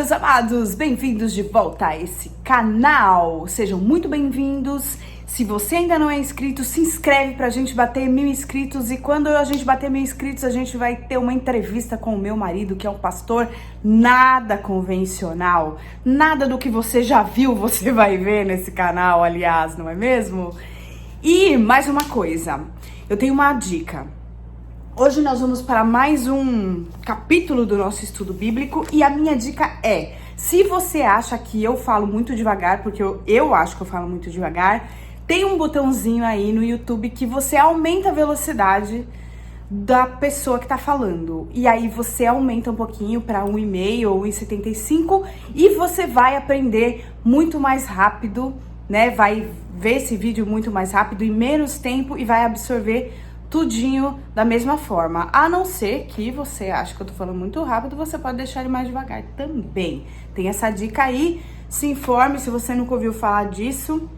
meus amados, bem-vindos de volta a esse canal. Sejam muito bem-vindos. Se você ainda não é inscrito, se inscreve pra gente bater 1000 inscritos. E quando a gente bater 1000 inscritos, a gente vai ter uma entrevista com o meu marido, que é um pastor nada convencional. Nada do que você já viu, você vai ver nesse canal, aliás, não é mesmo? E mais uma coisa, eu tenho uma dica. Hoje nós vamos para mais um capítulo do nosso estudo bíblico e a minha dica é: se você acha que eu falo muito devagar, porque eu acho que eu falo muito devagar, tem um botãozinho aí no YouTube que você aumenta a velocidade da pessoa que tá falando. E aí você aumenta um pouquinho para 1,5 ou 1,75 e você vai aprender muito mais rápido, né? Vai ver esse vídeo muito mais rápido em menos tempo e vai absorver tudinho da mesma forma. A não ser que você ache que eu tô falando muito rápido, você pode deixar ele mais devagar também. Tem essa dica aí, se informe se você nunca ouviu falar disso.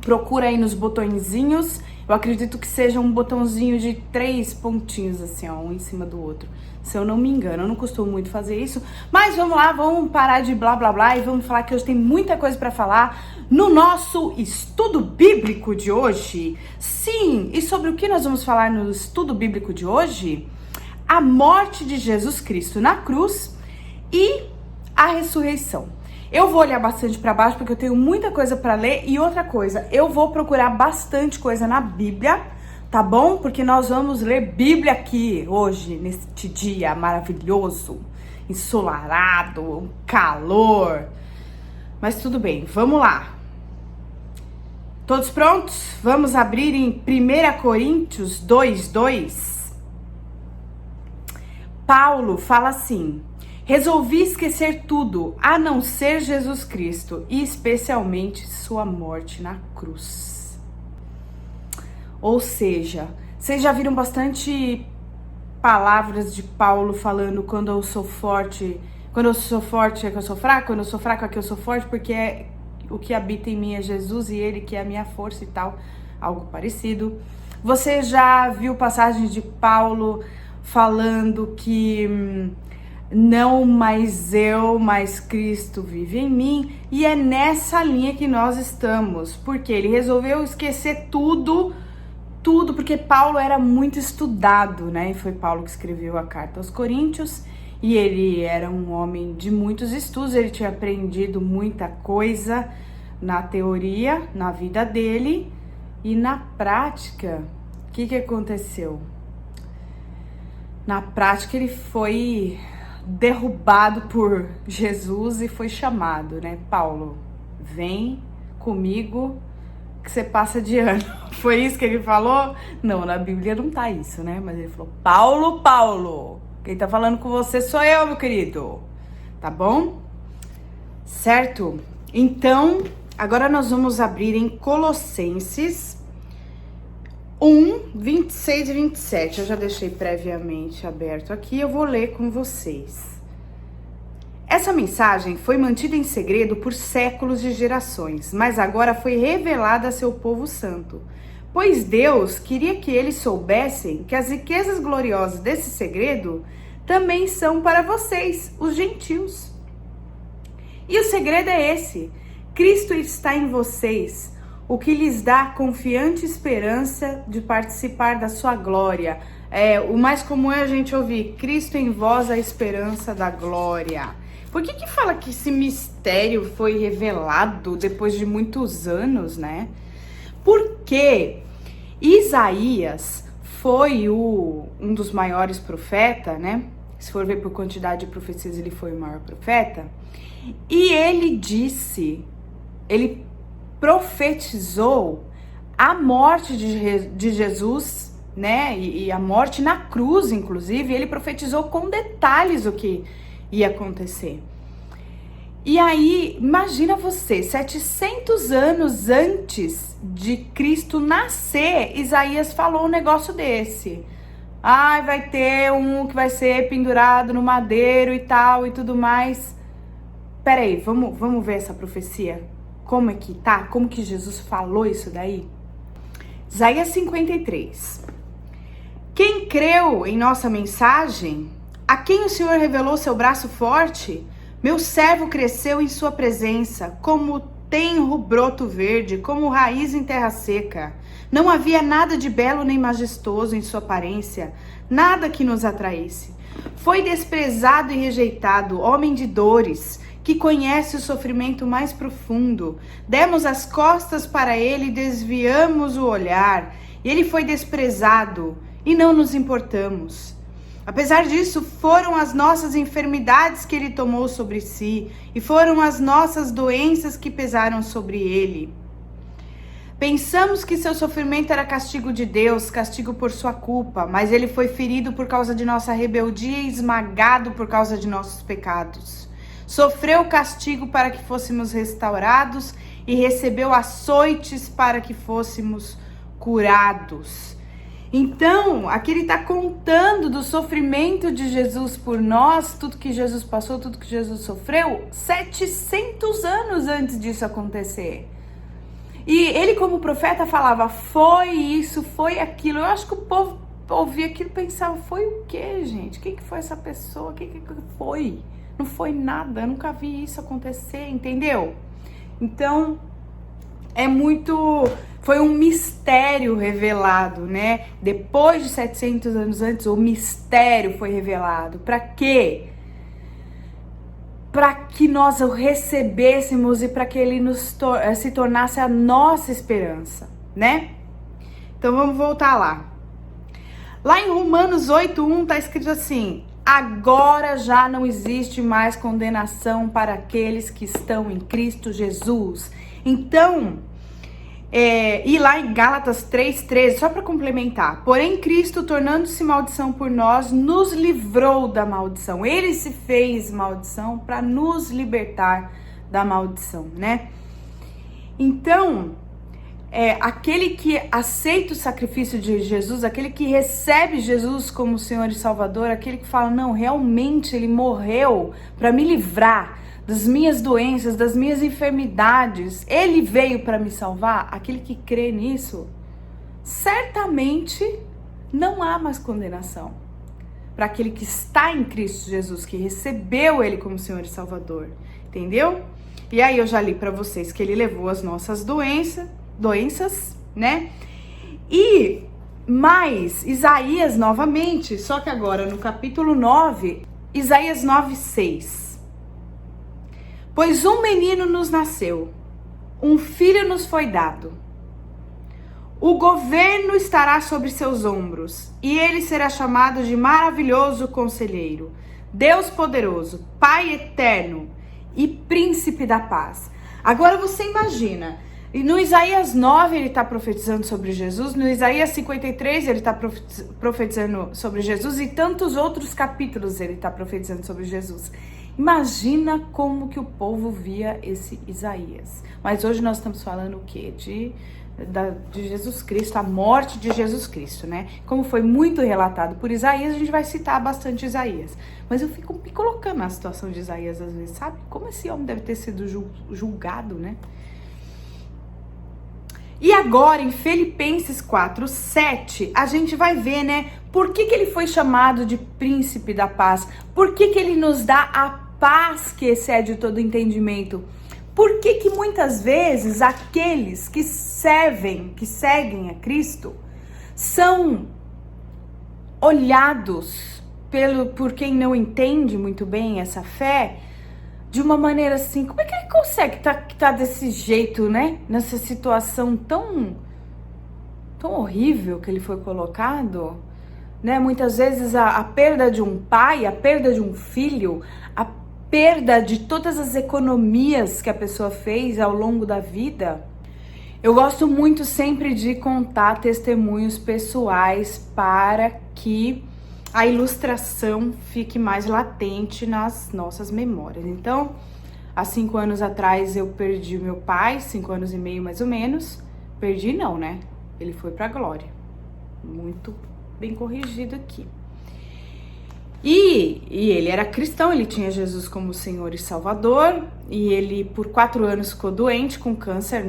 Procura aí nos botõezinhos. Eu acredito que seja um botãozinho de 3 pontinhos assim, ó, um em cima do outro. Se eu não me engano, eu não costumo muito fazer isso. Mas vamos lá, vamos parar de blá blá blá e vamos falar que hoje tem muita coisa pra falar no nosso estudo bíblico de hoje. Sim, e sobre o que nós vamos falar no estudo bíblico de hoje? A morte de Jesus Cristo na cruz e a ressurreição. Eu vou olhar bastante para baixo porque eu tenho muita coisa para ler e outra coisa, eu vou procurar bastante coisa na Bíblia, tá bom? Porque nós vamos ler Bíblia aqui hoje, neste dia maravilhoso, ensolarado, calor. Mas tudo bem, vamos lá. Todos prontos? Vamos abrir em 1 Coríntios 2:2. Paulo fala assim: resolvi esquecer tudo, a não ser Jesus Cristo, e especialmente sua morte na cruz. Ou seja, vocês já viram bastante palavras de Paulo falando quando eu sou forte, quando eu sou forte é que eu sou fraco, quando eu sou fraco é que eu sou forte, porque o que habita em mim é Jesus e ele que é a minha força e tal, algo parecido. Você já viu passagens de Paulo falando que não mais eu, mas Cristo vive em mim, e é nessa linha que nós estamos, porque ele resolveu esquecer tudo, porque Paulo era muito estudado, né? E foi Paulo que escreveu a carta aos Coríntios, e ele era um homem de muitos estudos, ele tinha aprendido muita coisa na teoria, na vida dele, e na prática, o que aconteceu? Na prática ele foi derrubado por Jesus e foi chamado, né? Paulo, vem comigo que você passa de ano. Foi isso que ele falou? Não, na Bíblia não tá isso, né? Mas ele falou: Paulo, Paulo, quem tá falando com você sou eu, meu querido. Tá bom? Certo? Então, agora nós vamos abrir em Colossenses 1, 26 e 27. Eu já deixei previamente aberto aqui, eu vou ler com vocês. Essa mensagem foi mantida em segredo por séculos de gerações, mas agora foi revelada a seu povo santo. Pois Deus queria que eles soubessem que as riquezas gloriosas desse segredo também são para vocês, os gentios. E o segredo é esse: Cristo está em vocês, o que lhes dá confiante esperança de participar da sua glória. O mais comum é a gente ouvir: Cristo em vós, a esperança da glória. Por que fala que esse mistério foi revelado depois de muitos anos, né? Porque Isaías foi um dos maiores profetas, né? Se for ver por quantidade de profecias, ele foi o maior profeta. E ele profetizou a morte de Jesus, né? E a morte na cruz, inclusive. Ele profetizou com detalhes o que ia acontecer. E aí, imagina você, 700 anos antes de Cristo nascer, Isaías falou um negócio desse. Vai ter um que vai ser pendurado no madeiro e tal e tudo mais. Peraí, vamos ver essa profecia? Como é que tá? Como que Jesus falou isso daí? Isaías 53. Quem creu em nossa mensagem? A quem o Senhor revelou seu braço forte? Meu servo cresceu em sua presença, como tenro broto verde, como raiz em terra seca. Não havia nada de belo nem majestoso em sua aparência, nada que nos atraísse. Foi desprezado e rejeitado, homem de dores, que conhece o sofrimento mais profundo. Demos as costas para ele e desviamos o olhar. Ele foi desprezado e não nos importamos. Apesar disso, foram as nossas enfermidades que ele tomou sobre si, e foram as nossas doenças que pesaram sobre ele. Pensamos que seu sofrimento era castigo de Deus, castigo por sua culpa, mas ele foi ferido por causa de nossa rebeldia e esmagado por causa de nossos pecados. Sofreu castigo para que fôssemos restaurados e recebeu açoites para que fôssemos curados. Então, aqui ele está contando do sofrimento de Jesus por nós, tudo que Jesus passou, tudo que Jesus sofreu, 700 anos antes disso acontecer. E ele, como profeta, falava, foi isso, foi aquilo. Eu acho que o povo ouvia aquilo e pensava, foi o quê, gente? Quem que foi essa pessoa? Quem que foi? Não foi nada, eu nunca vi isso acontecer, entendeu? Então, foi um mistério revelado, né? Depois de 700 anos antes, o mistério foi revelado. Para quê? Para que nós o recebêssemos e para que ele se tornasse a nossa esperança, né? Então vamos voltar lá. Lá em Romanos 8:1 está escrito assim: agora já não existe mais condenação para aqueles que estão em Cristo Jesus. Então, e lá em Gálatas 3:13, só para complementar, porém Cristo, tornando-se maldição por nós, nos livrou da maldição. Ele se fez maldição para nos libertar da maldição, né? Então, aquele que aceita o sacrifício de Jesus, aquele que recebe Jesus como Senhor e Salvador, aquele que fala, não, realmente ele morreu para me livrar das minhas doenças, das minhas enfermidades, ele veio para me salvar, aquele que crê nisso, certamente não há mais condenação. Para aquele que está em Cristo Jesus, que recebeu ele como Senhor e Salvador, entendeu? E aí eu já li para vocês que ele levou as nossas doenças, né? E mais, Isaías novamente, só que agora no capítulo 9, Isaías 9:6. Pois um menino nos nasceu, um filho nos foi dado. O governo estará sobre seus ombros, e ele será chamado de maravilhoso conselheiro, Deus poderoso, Pai eterno e príncipe da paz. Agora você imagina, no Isaías 9 ele está profetizando sobre Jesus, no Isaías 53 ele está profetizando sobre Jesus, e tantos outros capítulos ele está profetizando sobre Jesus. Imagina como que o povo via esse Isaías. Mas hoje nós estamos falando o quê? De Jesus Cristo, a morte de Jesus Cristo, né? Como foi muito relatado por Isaías, a gente vai citar bastante Isaías. Mas eu fico me colocando na situação de Isaías às vezes, sabe? Como esse homem deve ter sido julgado, né? E agora, em Filipenses 4:7, a gente vai ver, né? Por que ele foi chamado de príncipe da paz? Por que ele nos dá a paz que excede todo entendimento? Por que muitas vezes aqueles que seguem a Cristo, são olhados por quem não entende muito bem essa fé, de uma maneira assim, como é que ele consegue tá desse jeito, né? Nessa situação tão horrível que ele foi colocado, né? Muitas vezes a perda de um pai, a perda de um filho, a perda de todas as economias que a pessoa fez ao longo da vida. Eu gosto muito sempre de contar testemunhos pessoais para que a ilustração fique mais latente nas nossas memórias. Então, há 5 anos atrás eu perdi o meu pai, 5 anos e meio mais ou menos. Perdi não, né? Ele foi pra glória. Muito bem corrigido aqui. E ele era cristão, ele tinha Jesus como Senhor e Salvador. E ele, por 4 anos, ficou doente com câncer.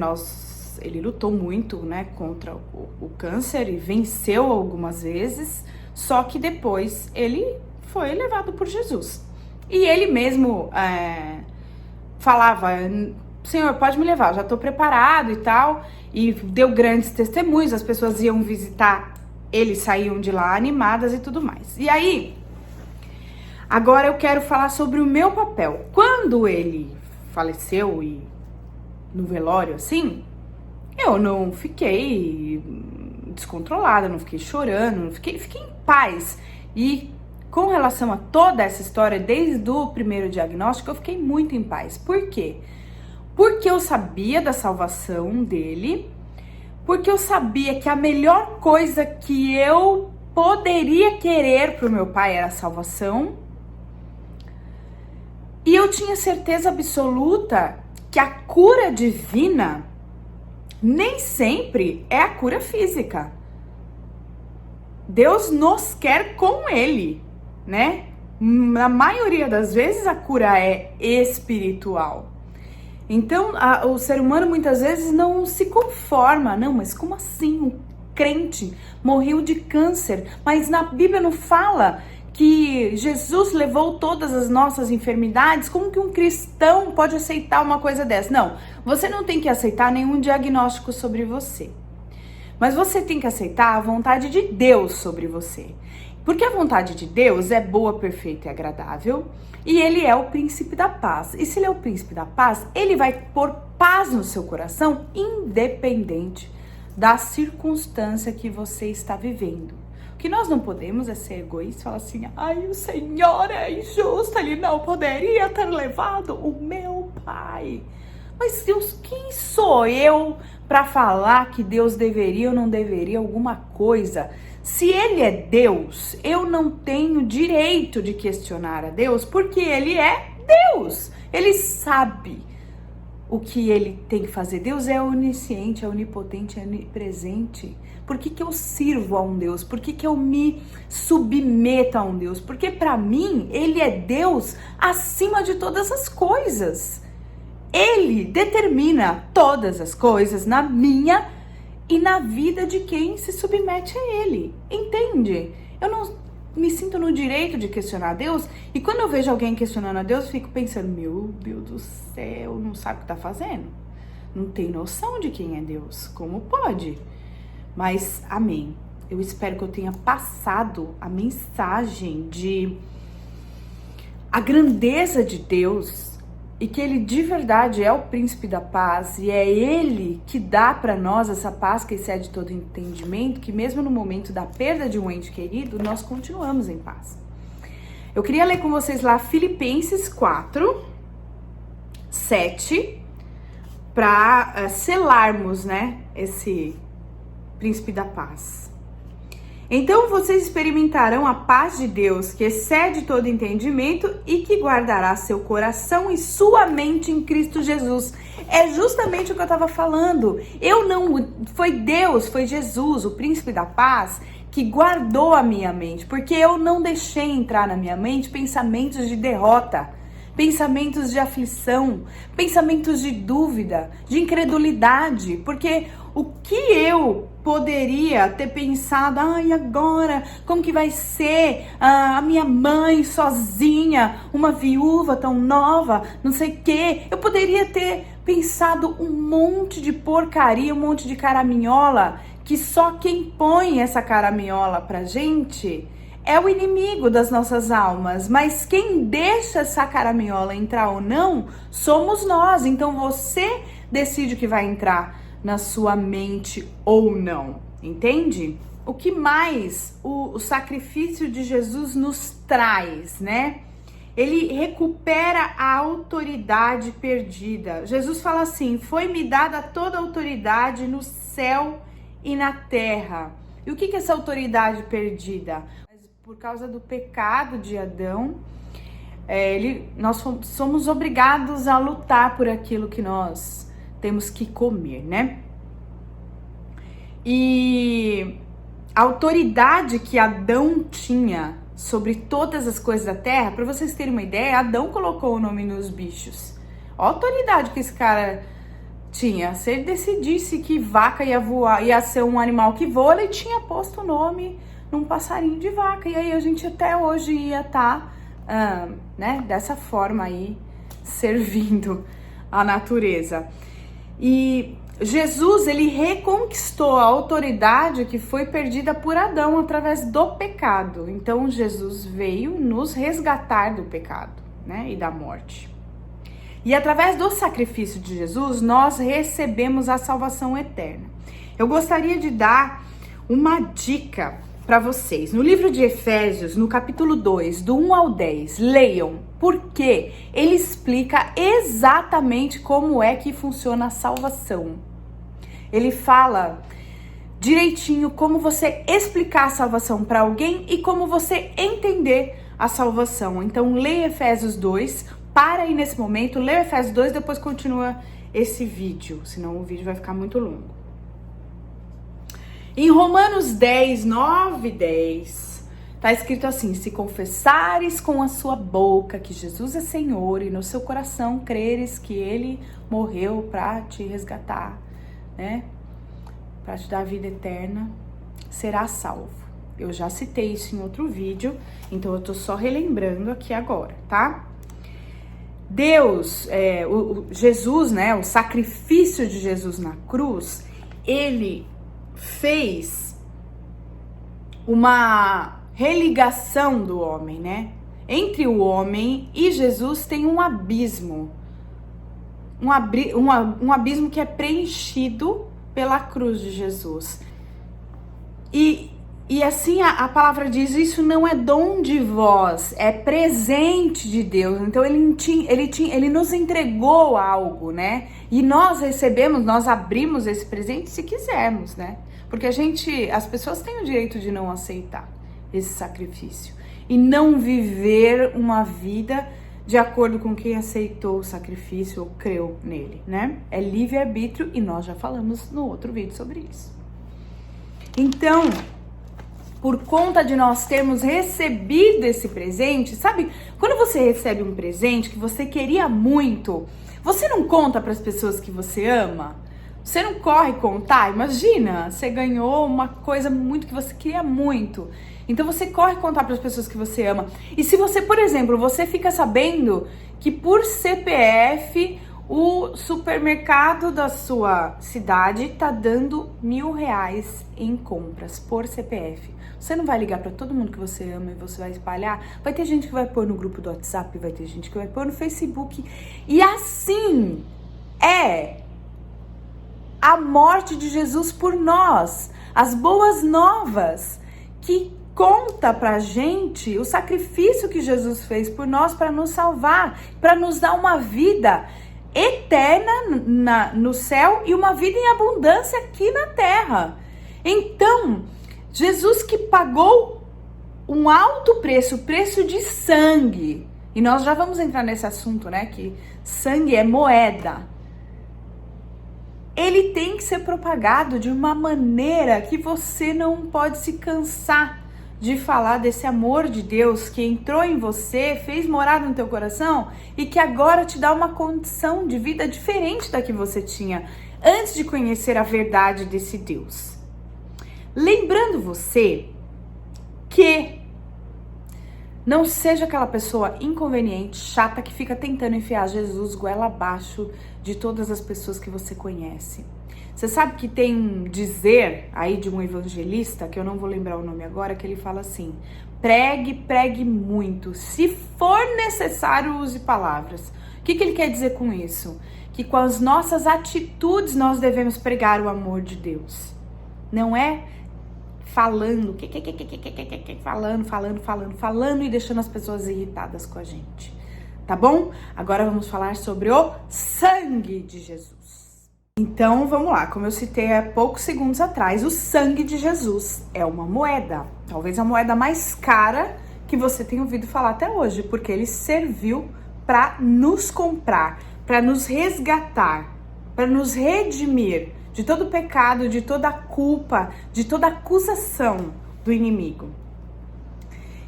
Ele lutou muito, né, contra o câncer e venceu algumas vezes. Só que depois ele foi levado por Jesus. E ele mesmo falava, Senhor, pode me levar, já estou preparado e tal. E deu grandes testemunhos, as pessoas iam visitar, eles saíam de lá animadas e tudo mais. E aí, agora eu quero falar sobre o meu papel. Quando ele faleceu e no velório, assim, eu não fiquei descontrolada, não fiquei chorando, fiquei em paz. E com relação a toda essa história, desde o primeiro diagnóstico, eu fiquei muito em paz. Por quê? Porque eu sabia da salvação dele, porque eu sabia que a melhor coisa que eu poderia querer pro meu pai era a salvação. E eu tinha certeza absoluta que a cura divina nem sempre é a cura física. Deus nos quer com ele, né? Na maioria das vezes a cura é espiritual. Então, o ser humano muitas vezes não se conforma. Não, mas como assim? Um crente morreu de câncer, mas na Bíblia não fala que Jesus levou todas as nossas enfermidades? Como que um cristão pode aceitar uma coisa dessa? Não, você não tem que aceitar nenhum diagnóstico sobre você. Mas você tem que aceitar a vontade de Deus sobre você. Porque a vontade de Deus é boa, perfeita e agradável. E ele é o príncipe da paz. E se ele é o príncipe da paz, ele vai pôr paz no seu coração, independente da circunstância que você está vivendo. O que nós não podemos é ser egoístas e falar assim, ai, o Senhor é injusto, ele não poderia ter levado o meu pai. Mas Deus, quem sou eu para falar que Deus deveria ou não deveria alguma coisa? Se ele é Deus, eu não tenho direito de questionar a Deus, porque ele é Deus. Ele sabe o que ele tem que fazer. Deus é onisciente, é onipotente, é onipresente. Por que eu sirvo a um Deus? Por que eu me submeto a um Deus? Porque para mim, ele é Deus acima de todas as coisas. Ele determina todas as coisas na minha e na vida de quem se submete a ele. Entende? Eu não me sinto no direito de questionar a Deus. E quando eu vejo alguém questionando a Deus, eu fico pensando, meu Deus do céu, não sabe o que tá fazendo. Não tem noção de quem é Deus. Como pode? Mas, amém. Eu espero que eu tenha passado a mensagem de a grandeza de Deus e que ele de verdade é o príncipe da paz e é ele que dá para nós essa paz que excede todo entendimento, que mesmo no momento da perda de um ente querido, nós continuamos em paz. Eu queria ler com vocês lá Filipenses 4, 7, para selarmos, né, esse príncipe da paz. Então vocês experimentarão a paz de Deus, que excede todo entendimento e que guardará seu coração e sua mente em Cristo Jesus. É justamente o que eu estava falando. Foi Deus, foi Jesus, o príncipe da paz, que guardou a minha mente, porque eu não deixei entrar na minha mente pensamentos de derrota, pensamentos de aflição, pensamentos de dúvida, de incredulidade, porque o que eu poderia ter pensado, ai, agora, como que vai ser a minha mãe sozinha, uma viúva tão nova, não sei o quê. Eu poderia ter pensado um monte de porcaria, um monte de caraminhola, que só quem põe essa caraminhola pra gente é o inimigo das nossas almas, mas quem deixa essa caraminhola entrar ou não, somos nós. Então você decide o que vai entrar na sua mente ou não, entende? O que mais o sacrifício de Jesus nos traz, né? Ele recupera a autoridade perdida. Jesus fala assim, foi-me dada toda a autoridade no céu e na terra. E o que é essa autoridade perdida? Por causa do pecado de Adão, nós somos obrigados a lutar por aquilo que nós temos que comer, né? E a autoridade que Adão tinha sobre todas as coisas da terra, para vocês terem uma ideia, Adão colocou o nome nos bichos. Olha a autoridade que esse cara tinha. Se ele decidisse que vaca ia voar, ia ser um animal que voa, ele tinha posto o nome num passarinho de vaca. E aí a gente até hoje ia estar né, dessa forma aí, servindo a natureza. E Jesus, ele reconquistou a autoridade que foi perdida por Adão através do pecado. Então, Jesus veio nos resgatar do pecado, né, e da morte. E através do sacrifício de Jesus, nós recebemos a salvação eterna. Eu gostaria de dar uma dica para vocês. No livro de Efésios, no capítulo 2, do 1 ao 10, leiam, porque ele explica exatamente como é que funciona a salvação. Ele fala direitinho como você explicar a salvação para alguém e como você entender a salvação. Então, leia Efésios 2, para aí nesse momento, leia Efésios 2, depois continua esse vídeo, senão o vídeo vai ficar muito longo. Em Romanos 10, 9 e 10, tá escrito assim: se confessares com a sua boca que Jesus é Senhor e no seu coração creres que Ele morreu para te resgatar, né, para te dar a vida eterna, será salvo. Eu já citei isso em outro vídeo, então eu tô só relembrando aqui agora, tá? Deus, Jesus, né, o sacrifício de Jesus na cruz, ele fez uma religação do homem, né? Entre o homem e Jesus tem um abismo. Um abismo que é preenchido pela cruz de Jesus. E assim a palavra diz, isso não é dom de vós, é presente de Deus. Então ele nos entregou algo, né? E nós recebemos, nós abrimos esse presente se quisermos, né? Porque as pessoas têm o direito de não aceitar esse sacrifício e não viver uma vida de acordo com quem aceitou o sacrifício ou creu nele, né? É livre-arbítrio e nós já falamos no outro vídeo sobre isso. Então, por conta de nós termos recebido esse presente, sabe? Quando você recebe um presente que você queria muito, você não conta para as pessoas que você ama? Você não corre contar? Imagina, você ganhou uma coisa muito que você queria muito. Então você corre contar para as pessoas que você ama. E se você, por exemplo, você fica sabendo que por CPF o supermercado da sua cidade tá dando R$1.000 em compras por CPF. Você não vai ligar para todo mundo que você ama e você vai espalhar? Vai ter gente que vai pôr no grupo do WhatsApp, vai ter gente que vai pôr no Facebook. E assim é a morte de Jesus por nós, as boas novas, que conta pra gente o sacrifício que Jesus fez por nós para nos salvar, para nos dar uma vida eterna no céu e uma vida em abundância aqui na terra. Então, Jesus que pagou um alto preço, preço de sangue, e nós já vamos entrar nesse assunto, né, que sangue é moeda. Ele tem que ser propagado de uma maneira que você não pode se cansar de falar desse amor de Deus que entrou em você, fez morada no teu coração e que agora te dá uma condição de vida diferente da que você tinha antes de conhecer a verdade desse Deus. Lembrando você que não seja aquela pessoa inconveniente, chata, que fica tentando enfiar Jesus goela abaixo de todas as pessoas que você conhece. Você sabe que tem um dizer aí de um evangelista, que eu não vou lembrar o nome agora, que ele fala assim: pregue muito, se for necessário use palavras. O que ele quer dizer com isso? Que com as nossas atitudes nós devemos pregar o amor de Deus. Não é falando, falando e deixando as pessoas irritadas com a gente. Tá bom? Agora vamos falar sobre o sangue de Jesus. Então, vamos lá. Como eu citei há poucos segundos atrás, o sangue de Jesus é uma moeda. Talvez a moeda mais cara que você tenha ouvido falar até hoje, porque ele serviu para nos comprar, para nos resgatar, para nos redimir de todo pecado, de toda culpa, de toda acusação do inimigo.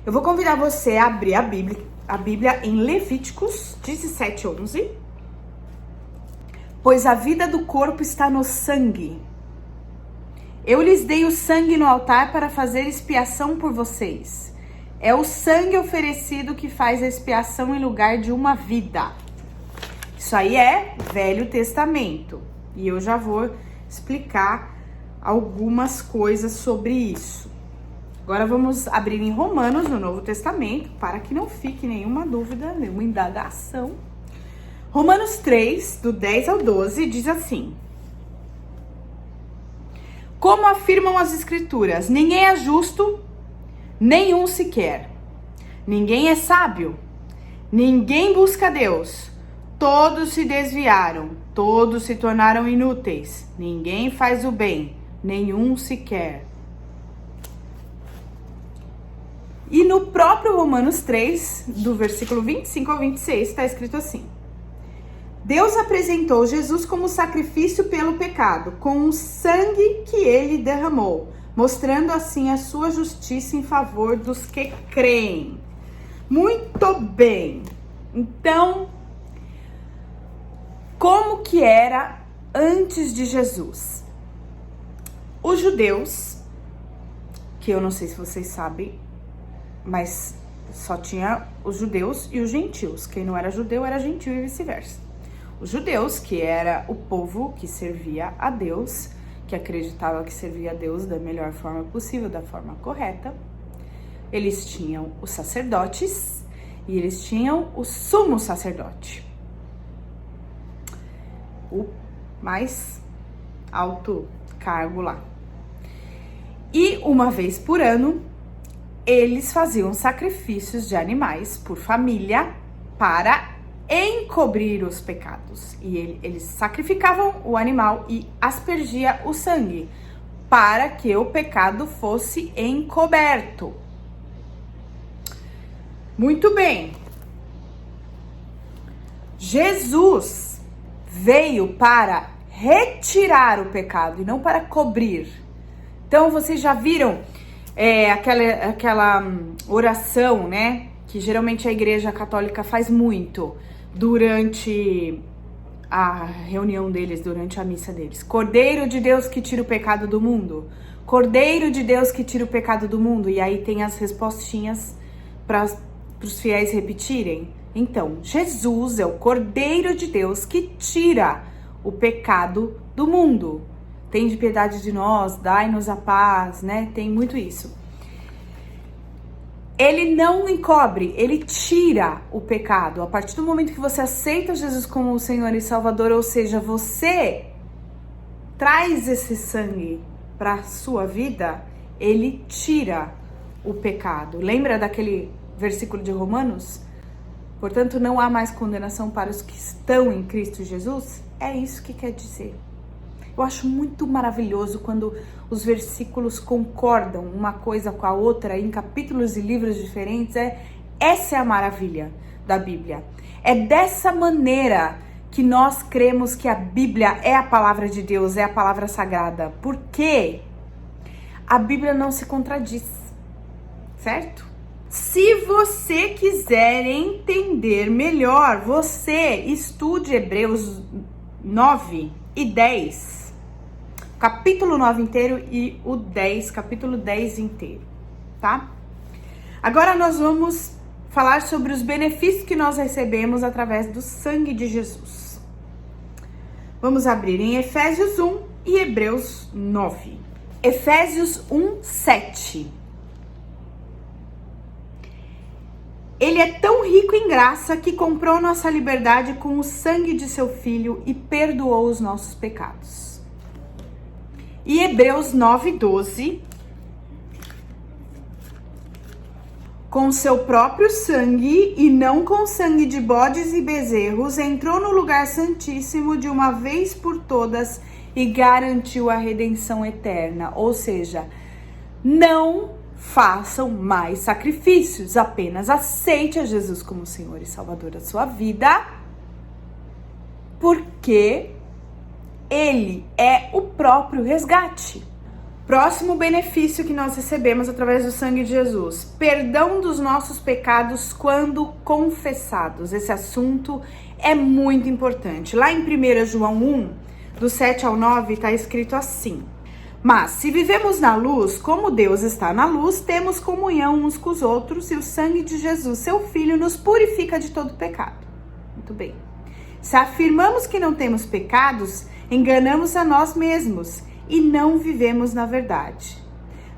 Eu vou convidar você a abrir a Bíblia em Levíticos 17:11. Pois a vida do corpo está no sangue. Eu lhes dei o sangue no altar para fazer expiação por vocês. É o sangue oferecido que faz a expiação em lugar de uma vida. Isso aí é Velho Testamento. E eu já vou explicar algumas coisas sobre isso. Agora vamos abrir em Romanos, no Novo Testamento, para que não fique nenhuma dúvida, nenhuma indagação. Romanos 3, do 10 ao 12, diz assim: como afirmam as Escrituras, ninguém é justo, nenhum sequer. Ninguém é sábio, ninguém busca Deus. Todos se desviaram, todos se tornaram inúteis. Ninguém faz o bem, nenhum sequer. E no próprio Romanos 3, do versículo 25 ao 26, está escrito assim: Deus apresentou Jesus como sacrifício pelo pecado, com o sangue que ele derramou, mostrando assim a sua justiça em favor dos que creem. Muito bem. Então, como que era antes de Jesus? Os judeus, que eu não sei se vocês sabem, mas só tinha os judeus e os gentios. Quem não era judeu era gentil e vice-versa. Os judeus, que era o povo que servia a Deus, que acreditava que servia a Deus da melhor forma possível, da forma correta, eles tinham os sacerdotes e eles tinham o sumo sacerdote, o mais alto cargo lá. E uma vez por ano, eles faziam sacrifícios de animais por família para encobrir os pecados. E eles sacrificavam o animal e aspergia o sangue para que o pecado fosse encoberto. Muito bem. Jesus veio para retirar o pecado e não para cobrir. Então vocês já viram aquela oração, né? Que geralmente a Igreja Católica faz muito durante a reunião deles, durante a missa deles. Cordeiro de Deus que tira o pecado do mundo. Cordeiro de Deus que tira o pecado do mundo. E aí tem as respostinhas para os fiéis repetirem. Então, Jesus é o Cordeiro de Deus que tira o pecado do mundo. Tende piedade de nós, dai-nos a paz, né? Tem muito isso. Ele não encobre, ele tira o pecado. A partir do momento que você aceita Jesus como o Senhor e Salvador, ou seja, você traz esse sangue para a sua vida, ele tira o pecado. Lembra daquele versículo de Romanos? Portanto, não há mais condenação para os que estão em Cristo Jesus? É isso que quer dizer. Eu acho muito maravilhoso quando os versículos concordam uma coisa com a outra em capítulos e livros diferentes. Essa é a maravilha da Bíblia. É dessa maneira que nós cremos que a Bíblia é a palavra de Deus, é a palavra sagrada. Porque a Bíblia não se contradiz, certo? Se você quiser entender melhor, você estude Hebreus 9 e 10. Capítulo 9 inteiro e o 10, capítulo 10 inteiro, tá? Agora nós vamos falar sobre os benefícios que nós recebemos através do sangue de Jesus. Vamos abrir em Efésios 1 e Hebreus 9. Efésios 1, 7. Ele é tão rico em graça que comprou nossa liberdade com o sangue de seu Filho e perdoou os nossos pecados. E Hebreus 9:12, com seu próprio sangue e não com sangue de bodes e bezerros, entrou no lugar santíssimo de uma vez por todas e garantiu a redenção eterna. Ou seja, não façam mais sacrifícios, apenas aceite a Jesus como Senhor e Salvador da sua vida, porque Ele é o próprio resgate. Próximo benefício que nós recebemos através do sangue de Jesus: perdão dos nossos pecados quando confessados. Esse assunto é muito importante. Lá em 1 João 1, do 7 ao 9, está escrito assim: Mas, se vivemos na luz, como Deus está na luz, temos comunhão uns com os outros e o sangue de Jesus, seu Filho, nos purifica de todo pecado. Muito bem. Se afirmamos que não temos pecados, enganamos a nós mesmos e não vivemos na verdade.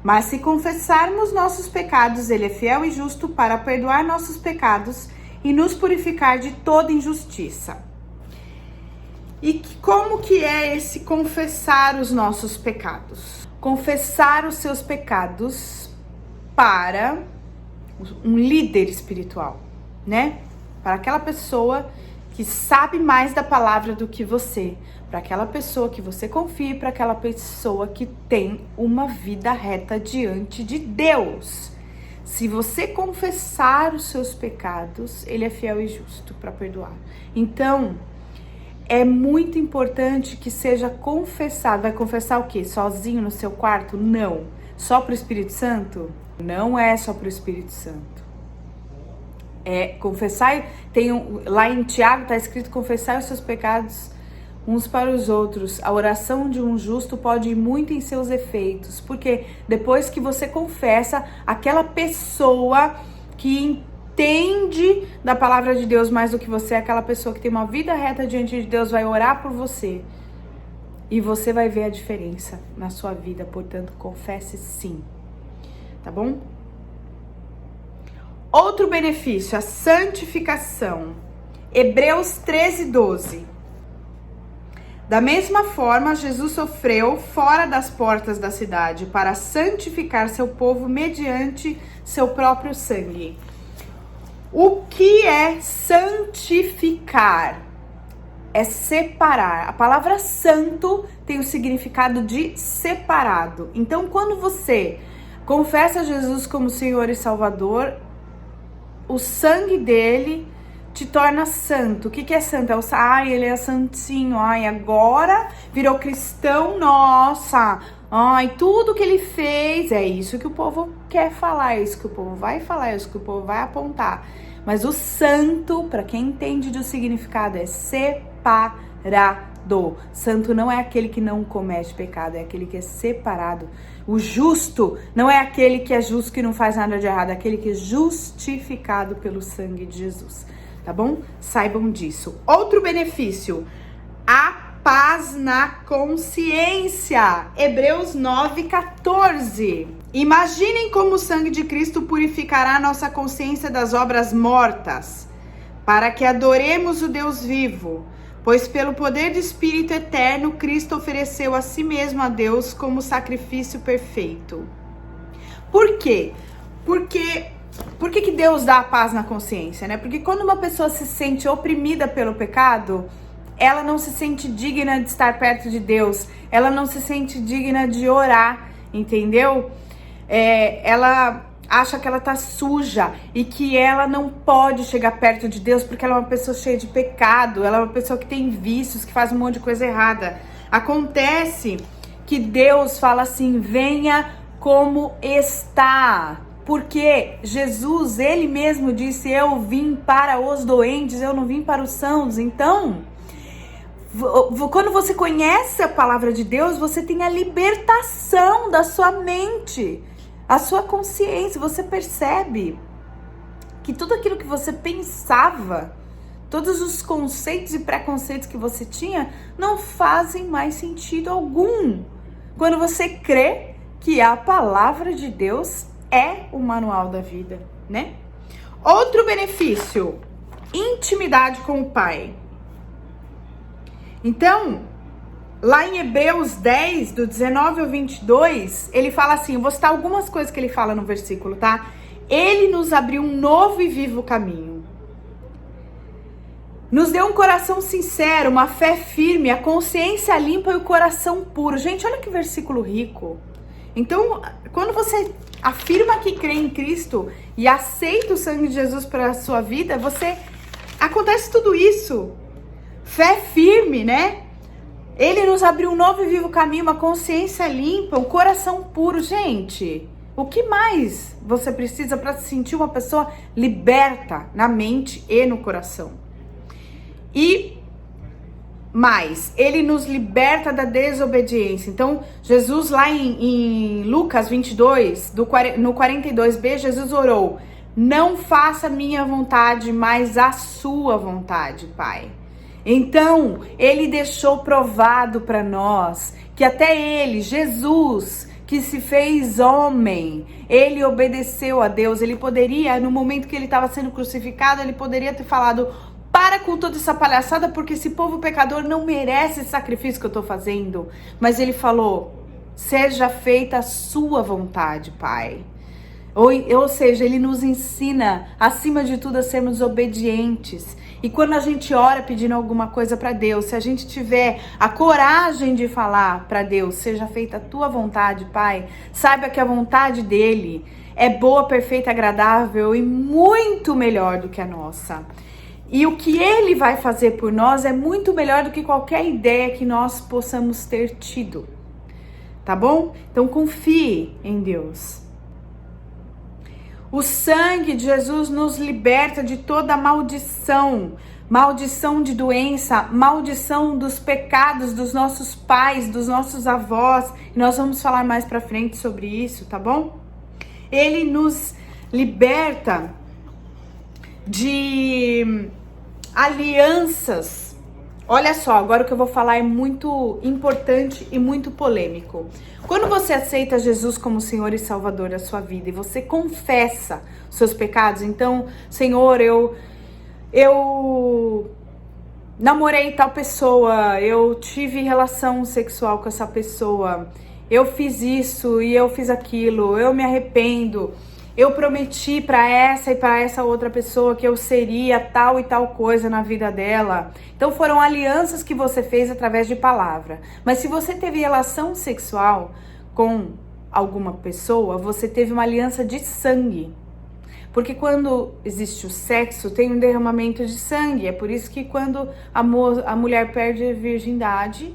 Mas se confessarmos nossos pecados, Ele é fiel e justo para perdoar nossos pecados e nos purificar de toda injustiça. E como que é esse confessar os nossos pecados? Confessar os seus pecados para um líder espiritual, né? Para aquela pessoa que sabe mais da palavra do que você, para aquela pessoa que você confia, para aquela pessoa que tem uma vida reta diante de Deus. Se você confessar os seus pecados, Ele é fiel e justo para perdoar. Então, é muito importante que seja confessado. Vai confessar o quê? Sozinho no seu quarto? Não. Só para o Espírito Santo? Não é só para o Espírito Santo. É confessar, lá em Tiago está escrito: confessar os seus pecados uns para os outros. A oração de um justo pode ir muito em seus efeitos, porque depois que você confessa, aquela pessoa que entende da palavra de Deus mais do que você, aquela pessoa que tem uma vida reta diante de Deus, vai orar por você e você vai ver a diferença na sua vida. Portanto, confesse sim, tá bom? Outro benefício, a santificação. Hebreus 13:12. Da mesma forma, Jesus sofreu fora das portas da cidade para santificar seu povo mediante seu próprio sangue. O que é santificar? É separar. A palavra santo tem o significado de separado. Então, quando você confessa Jesus como Senhor e Salvador, o sangue dele te torna santo. O que é santo? Ele é santinho. Agora virou cristão. Nossa. Tudo que ele fez. É isso que o povo quer falar. É isso que o povo vai falar. É isso que o povo vai apontar. Mas o santo, para quem entende do significado, é separado. Santo não é aquele que não comete pecado, é aquele que é separado. O justo não é aquele que é justo, que não faz nada de errado, é aquele que é justificado pelo sangue de Jesus, tá bom? Saibam disso. Outro benefício, a paz na consciência. Hebreus 9:14. Imaginem como o sangue de Cristo purificará nossa consciência das obras mortas, para que adoremos o Deus vivo. Pois pelo poder do Espírito eterno, Cristo ofereceu a si mesmo a Deus como sacrifício perfeito. Por quê? Por que Deus dá a paz na consciência, né? Porque quando uma pessoa se sente oprimida pelo pecado, ela não se sente digna de estar perto de Deus, ela não se sente digna de orar, entendeu? Ela acha que ela tá suja e que ela não pode chegar perto de Deus porque ela é uma pessoa cheia de pecado, ela é uma pessoa que tem vícios, que faz um monte de coisa errada. Acontece que Deus fala assim: venha como está. Porque Jesus, ele mesmo disse: eu vim para os doentes, eu não vim para os sãos. Então, quando você conhece a palavra de Deus, você tem a libertação da sua mente, a sua consciência. Você percebe que tudo aquilo que você pensava, todos os conceitos e preconceitos que você tinha, não fazem mais sentido algum. Quando você crê que a palavra de Deus é o manual da vida, né? Outro benefício, intimidade com o Pai. Então, lá em Hebreus 10, do 19 ao 22, ele fala assim, eu vou citar algumas coisas que ele fala no versículo, tá? Ele nos abriu um novo e vivo caminho. Nos deu um coração sincero, uma fé firme, a consciência limpa e o coração puro. Gente, olha que versículo rico. Então, quando você afirma que crê em Cristo e aceita o sangue de Jesus para a sua vida, acontece tudo isso. Fé firme, né? Ele nos abriu um novo e vivo caminho, uma consciência limpa, um coração puro. Gente, o que mais você precisa para se sentir uma pessoa liberta na mente e no coração? E Mas ele nos liberta da desobediência. Então, Jesus lá em Lucas 22, no 42b, Jesus orou: não faça minha vontade, mas a sua vontade, Pai. Então, ele deixou provado para nós que até ele, Jesus, que se fez homem, ele obedeceu a Deus. Ele poderia, no momento que ele estava sendo crucificado, ele poderia ter falado: para com toda essa palhaçada, porque esse povo pecador não merece esse sacrifício que eu tô fazendo. Mas ele falou: seja feita a sua vontade, Pai. Ou seja, ele nos ensina, acima de tudo, a sermos obedientes. E quando a gente ora pedindo alguma coisa para Deus, se a gente tiver a coragem de falar para Deus: seja feita a tua vontade, Pai, saiba que a vontade dele é boa, perfeita, agradável e muito melhor do que a nossa. E o que ele vai fazer por nós é muito melhor do que qualquer ideia que nós possamos ter tido. Tá bom? Então confie em Deus. O sangue de Jesus nos liberta de toda maldição. Maldição de doença, maldição dos pecados dos nossos pais, dos nossos avós. E nós vamos falar mais pra frente sobre isso, tá bom? Ele nos liberta de alianças. Olha só, agora o que eu vou falar é muito importante e muito polêmico. Quando você aceita Jesus como Senhor e Salvador da sua vida e você confessa os seus pecados, então, Senhor, eu namorei tal pessoa, eu tive relação sexual com essa pessoa, eu fiz isso e eu fiz aquilo, eu me arrependo. Eu prometi para essa e para essa outra pessoa que eu seria tal e tal coisa na vida dela. Então foram alianças que você fez através de palavra. Mas se você teve relação sexual com alguma pessoa, você teve uma aliança de sangue. Porque quando existe o sexo, tem um derramamento de sangue. É por isso que quando a mulher perde a virgindade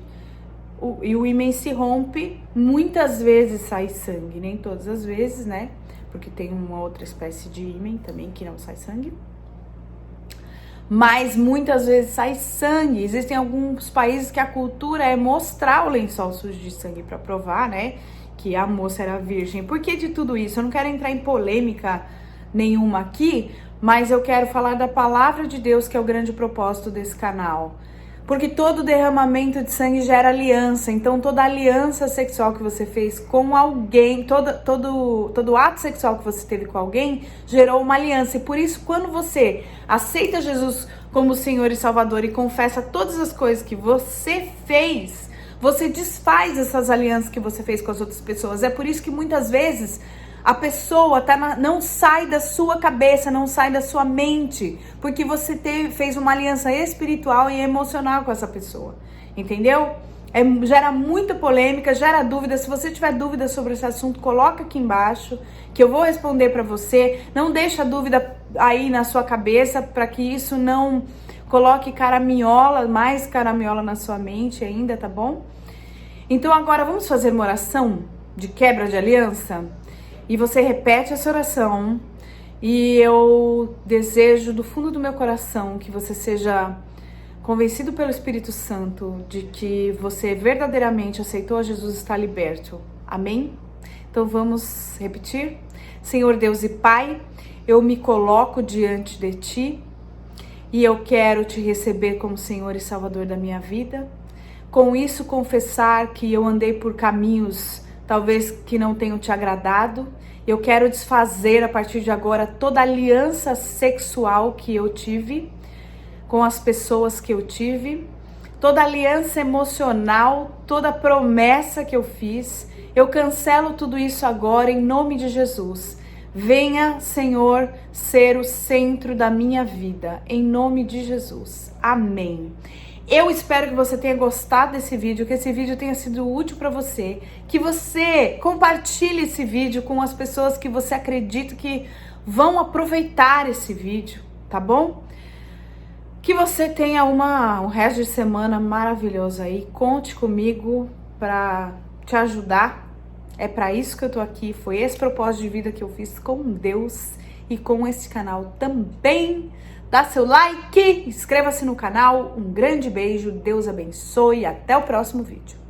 e o ímen se rompe, muitas vezes sai sangue. Nem todas as vezes, né? Porque tem uma outra espécie de ímen também que não sai sangue. Mas muitas vezes sai sangue. Existem alguns países que a cultura é mostrar o lençol sujo de sangue para provar, né, que a moça era virgem. Por que de tudo isso? Eu não quero entrar em polêmica nenhuma aqui, mas eu quero falar da palavra de Deus, que é o grande propósito desse canal. Porque todo derramamento de sangue gera aliança. Então toda aliança sexual que você fez com alguém, todo ato sexual que você teve com alguém, gerou uma aliança. E por isso, quando você aceita Jesus como Senhor e Salvador e confessa todas as coisas que você fez, você desfaz essas alianças que você fez com as outras pessoas. É por isso que muitas vezes a pessoa não sai da sua cabeça, não sai da sua mente, porque você fez uma aliança espiritual e emocional com essa pessoa, entendeu? Gera muita polêmica, gera dúvida. Se você tiver dúvida sobre esse assunto, coloca aqui embaixo, que eu vou responder para você. Não deixa a dúvida aí na sua cabeça, para que isso não coloque mais caraminhola na sua mente ainda, tá bom? Então agora vamos fazer uma oração de quebra de aliança? E você repete essa oração e eu desejo do fundo do meu coração que você seja convencido pelo Espírito Santo de que você verdadeiramente aceitou a Jesus e está liberto. Amém? Então vamos repetir? Senhor Deus e Pai, eu me coloco diante de Ti e eu quero Te receber como Senhor e Salvador da minha vida. Com isso confessar que eu andei por caminhos talvez que não tenham te agradado. Eu quero desfazer a partir de agora toda aliança sexual que eu tive com as pessoas que eu tive, toda aliança emocional, toda promessa que eu fiz. Eu cancelo tudo isso agora em nome de Jesus. Venha, Senhor, ser o centro da minha vida, em nome de Jesus. Amém. Eu espero que você tenha gostado desse vídeo, que esse vídeo tenha sido útil para você, que você compartilhe esse vídeo com as pessoas que você acredita que vão aproveitar esse vídeo, tá bom? Que você tenha um resto de semana maravilhoso aí. Conte comigo para te ajudar. É para isso que eu tô aqui. Foi esse propósito de vida que eu fiz com Deus e com esse canal também. dá seu like, inscreva-se no canal. Um grande beijo, Deus abençoe e até o próximo vídeo.